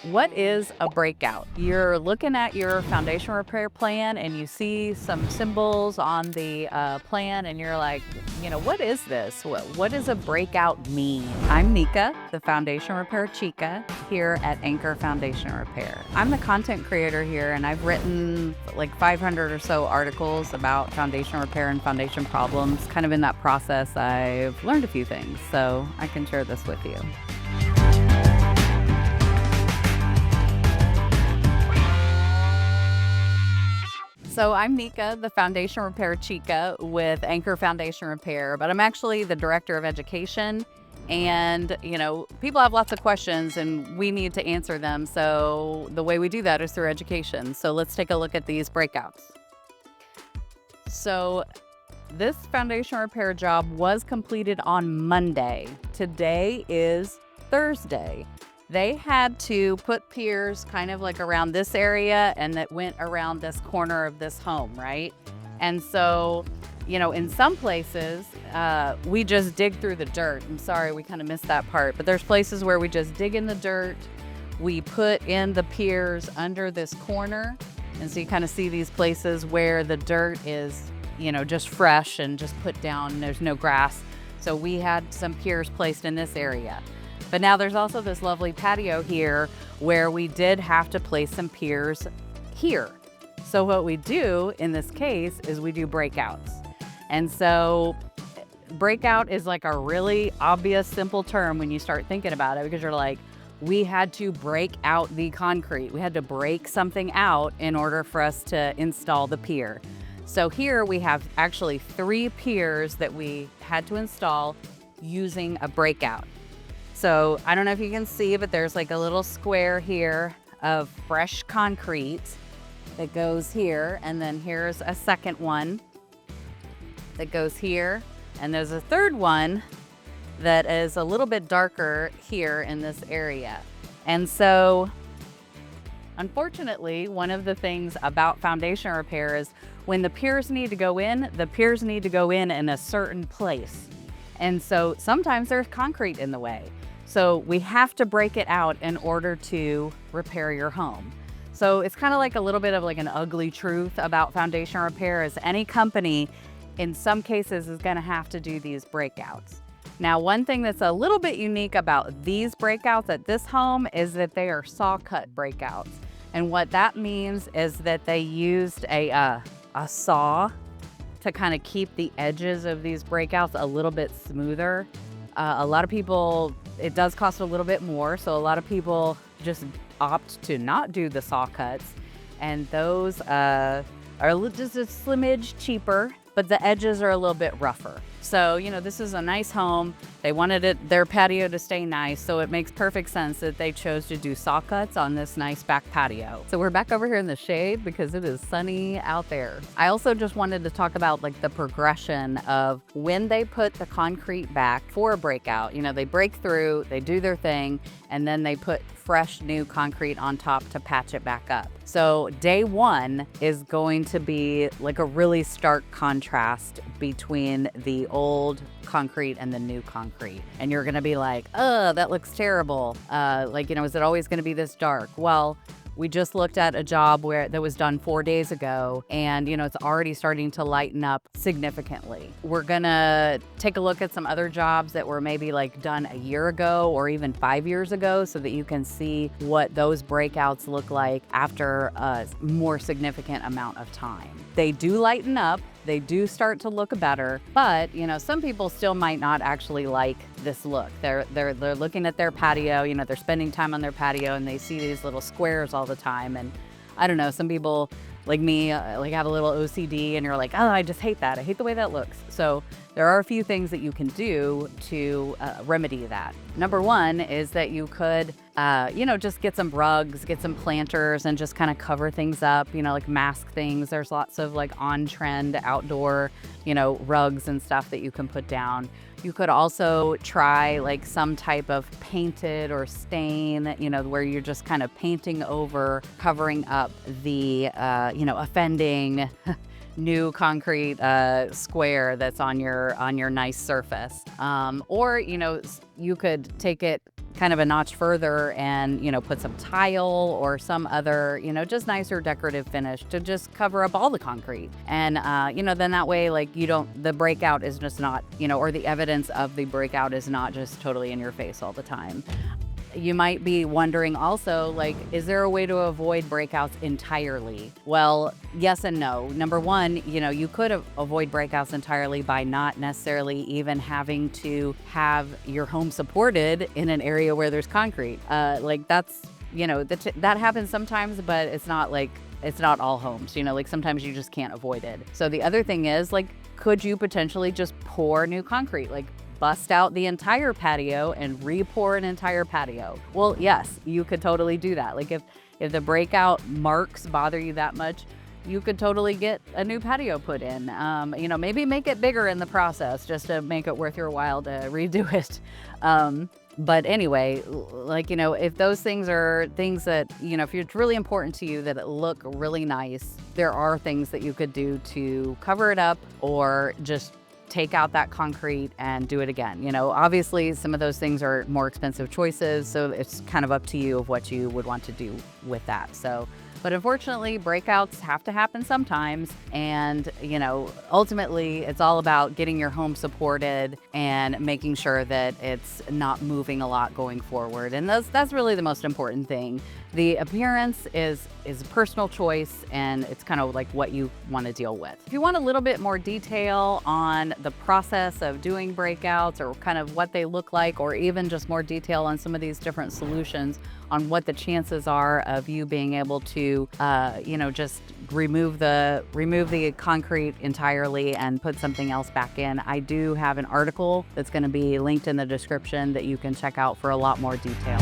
What is a breakout? You're looking at your foundation repair plan and you see some symbols on the plan and you're like, what is this? What does a breakout mean? I'm Nika, the foundation repair chica here at Anchor Foundation Repair. I'm the content creator here and I've written like 500 or so articles about foundation repair and foundation problems. Kind of in that process, I've learned a few things, so I can share this with you. So I'm Nika, the foundation repair chica with Anchor Foundation Repair, but I'm actually the director of education. And, people have lots of questions and we need to answer them. So the way we do that is through education. So let's take a look at these breakouts. So this foundation repair job was completed on Monday. Today is Thursday. They had to put piers kind of like around this area and that went around this corner of this home, right? And so, in some places, we just dig through the dirt. I'm sorry, we kind of missed that part, but there's places where we just dig in the dirt. We put in the piers under this corner. And so you kind of see these places where the dirt is, just fresh and just put down. There's no grass. So we had some piers placed in this area. But now there's also this lovely patio here where we did have to place some piers here. So what we do in this case is we do breakouts. And so breakout is like a really obvious, simple term when you start thinking about it, because you're like, we had to break out the concrete. We had to break something out in order for us to install the pier. So here we have actually 3 piers that we had to install using a breakout. So I don't know if you can see, but there's like a little square here of fresh concrete that goes here. And then here's a second one that goes here. And there's a third one that is a little bit darker here in this area. And so unfortunately, one of the things about foundation repair is when the piers need to go in, the piers need to go in a certain place. And so sometimes there's concrete in the way. So we have to break it out in order to repair your home. So it's kind of like a little bit of like an ugly truth about foundation repair is any company in some cases is going to have to do these breakouts. Now, one thing that's a little bit unique about these breakouts at this home is that they are saw cut breakouts. And what that means is that they used a saw to kind of keep the edges of these breakouts a little bit smoother. A lot of people, it does cost a little bit more, so a lot of people just opt to not do the saw cuts, and those are just a slimmage cheaper, but the edges are a little bit rougher. So, this is a nice home. They wanted their patio to stay nice, so it makes perfect sense that they chose to do saw cuts on this nice back patio. So we're back over here in the shade because it is sunny out there. I also just wanted to talk about like the progression of when they put the concrete back for a breakout. They break through, they do their thing, and then they put fresh new concrete on top to patch it back up. So day 1 is going to be like a really stark contrast between the old concrete and the new concrete. And you're gonna be like, oh, that looks terrible. Is it always gonna be this dark? Well, we just looked at a job that was done 4 days ago, and it's already starting to lighten up significantly. We're gonna take a look at some other jobs that were maybe like done a year ago or even 5 years ago, so that you can see what those breakouts look like after a more significant amount of time. They do lighten up. They do start to look better, but some people still might not actually like this look. They're looking at their patio, they're spending time on their patio and they see these little squares all the time. And I don't know, some people like me, have a little OCD and you're like, oh, I just hate that. I hate the way that looks. So there are a few things that you can do to remedy that. Number 1 is that you could, just get some rugs, get some planters and just kind of cover things up, like mask things. There's lots of like on-trend outdoor, rugs and stuff that you can put down. You could also try like some type of painted or stain, where you're just kind of painting over, covering up the, offending new concrete square that's on your nice surface. Or, you could take it kind of a notch further and, put some tile or some other, just nicer decorative finish to just cover up all the concrete. And, then that way, like, the breakout is just not, or the evidence of the breakout is not just totally in your face all the time. You might be wondering also, like, is there a way to avoid breakouts entirely? Well, yes and no. Number one, you could avoid breakouts entirely by not necessarily even having to have your home supported in an area where there's concrete. Like that's, that happens sometimes, but it's not all homes, like sometimes you just can't avoid it. So the other thing is, like, could you potentially just pour new concrete? Like, bust out the entire patio and re-pour an entire patio? Well, yes, you could totally do that. Like if the breakout marks bother you that much, you could totally get a new patio put in. Maybe make it bigger in the process just to make it worth your while to redo it. But anyway, like, if those things are things that, if it's really important to you that it look really nice, there are things that you could do to cover it up or just take out that concrete and do it again. Obviously some of those things are more expensive choices, so it's kind of up to you of what you would want to do with that. But unfortunately, breakouts have to happen sometimes. And, ultimately it's all about getting your home supported and making sure that it's not moving a lot going forward. And that's really the most important thing. The appearance is a personal choice, and it's kind of like what you want to deal with. If you want a little bit more detail on the process of doing breakouts or kind of what they look like, or even just more detail on some of these different solutions on what the chances are of you being able to, just remove the concrete entirely and put something else back in, I do have an article that's going to be linked in the description that you can check out for a lot more detail.